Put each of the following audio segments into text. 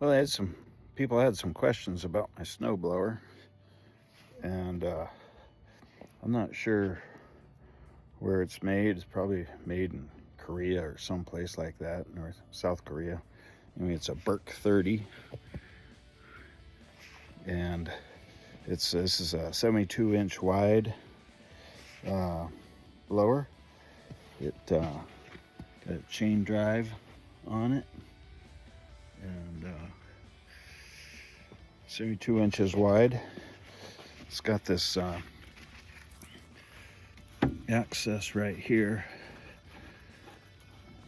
Well, people had some questions about my snowblower, and I'm not sure where it's made. It's probably made in Korea or someplace like that, South Korea. I mean, it's a Berk 30, and this is a 72-inch wide blower. It got a chain drive on it, and 72 inches wide. It's got this access right here,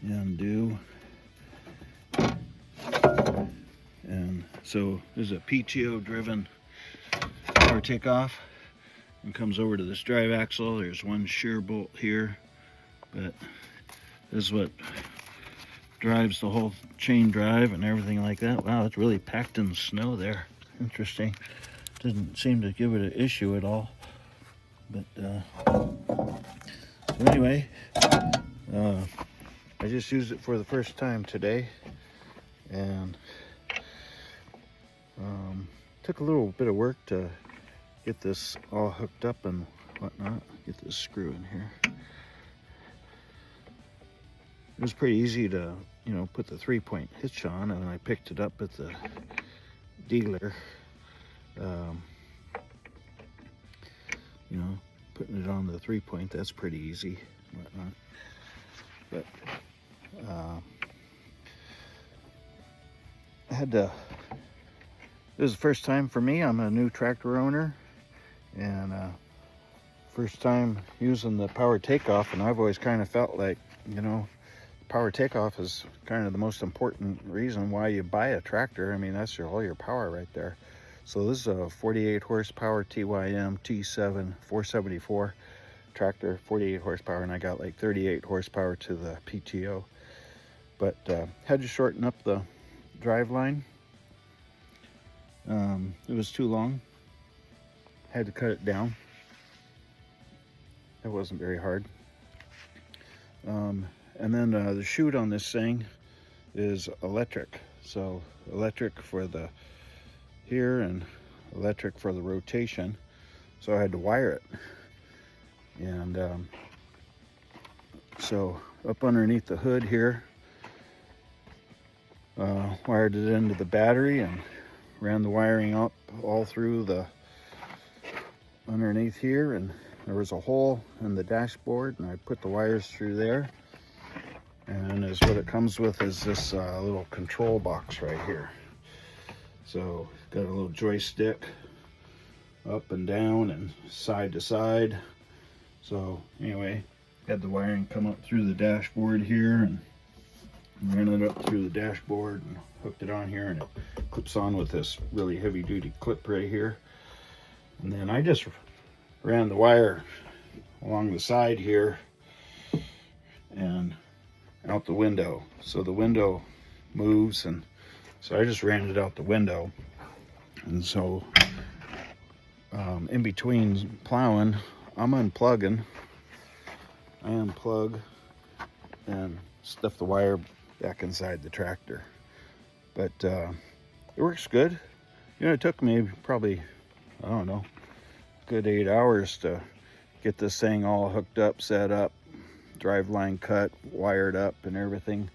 undo, and so there's a PTO driven power takeoff and comes over to this drive axle. There's one shear bolt here, but this is what drives the whole chain drive and everything like that. Wow, it's really packed in snow there. Interesting. Didn't seem to give it an issue at all. But so anyway, I just used it for the first time today, and took a little bit of work to get this all hooked up and whatnot. Get this screw in here. It was pretty easy to, put the 3-point hitch on, and I picked it up at the dealer. Putting it on the 3-point, that's pretty easy. Whatnot. But this is the first time for me. I'm a new tractor owner, and first time using the power takeoff, and I've always kind of felt like, power takeoff is kind of the most important reason why you buy a tractor. I mean, that's all your power right there. So this is a 48 horsepower TYM T7 474 tractor, 48 horsepower, and I got like 38 horsepower to the PTO. But had to shorten up the drive line. It was too long. Had to cut it down. It wasn't very hard. And then the chute on this thing is electric. So electric for the here and electric for the rotation. So I had to wire it. And so up underneath the hood here, wired it into the battery and ran the wiring up all through the underneath here, and there was a hole in the dashboard, and I put the wires through there. And what it comes with is this little control box right here. So got a little joystick up and down and side to side. So anyway, had the wiring come up through the dashboard here and ran it up through the dashboard and hooked it on here, and it clips on with this really heavy duty clip right here. And then I just ran the wire along the side here and out the window. So the window moves, and so I just ran it out the window. And so in between plowing, I'm unplugging. I unplug and stuff the wire back inside the tractor. But it works good. It took me probably, I don't know, a good 8 hours to get this thing all hooked up, set up, drive line cut, wired up and everything.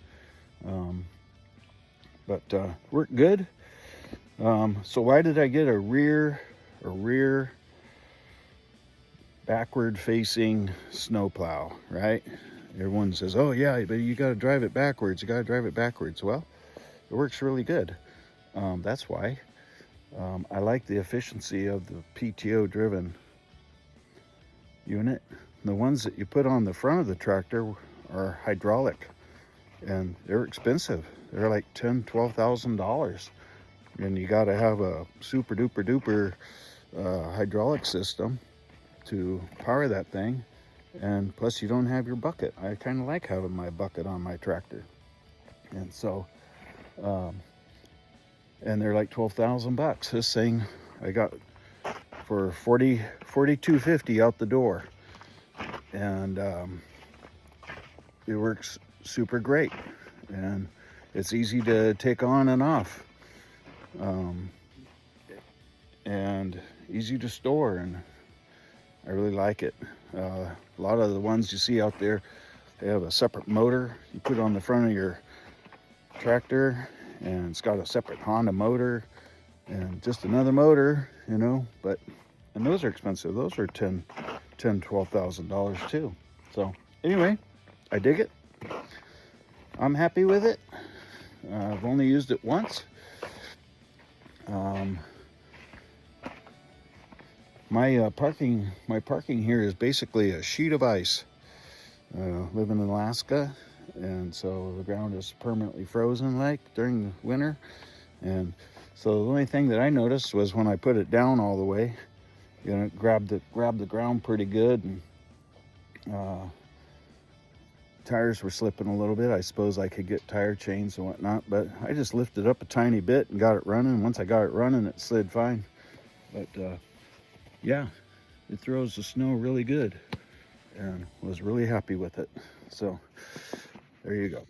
But worked good. So why did I get a rear backward facing snowplow, right? Everyone says, oh yeah, but you got to drive it backwards. Well, it works really good. That's why. I like the efficiency of the PTO driven unit. The ones that you put on the front of the tractor are hydraulic, and they're expensive. They're like $10,000-$12,000, and you got to have a super duper duper hydraulic system to power that thing. And plus you don't have your bucket. I kind of like having my bucket on my tractor. And so and they're like $12,000. This thing I got for $42.50 out the door, and it works super great, and it's easy to take on and off. um, and easy to store, and I really like it. A lot of the ones you see out there, they have a separate motor you put on the front of your tractor, and it's got a separate Honda motor and just another motor, you know. And those are expensive. Those are $12,000 too. So anyway, I dig it. I'm happy with it. I've only used it once. My parking here is basically a sheet of ice. Live in Alaska, and so the ground is permanently frozen like during the winter. And so the only thing that I noticed was when I put it down all the way, you know, it grabbed the ground pretty good, and tires were slipping a little bit. I suppose I could get tire chains and whatnot, but I just lifted up a tiny bit and got it running. Once I got it running, it slid fine. But yeah, it throws the snow really good, and was really happy with it. So there you go.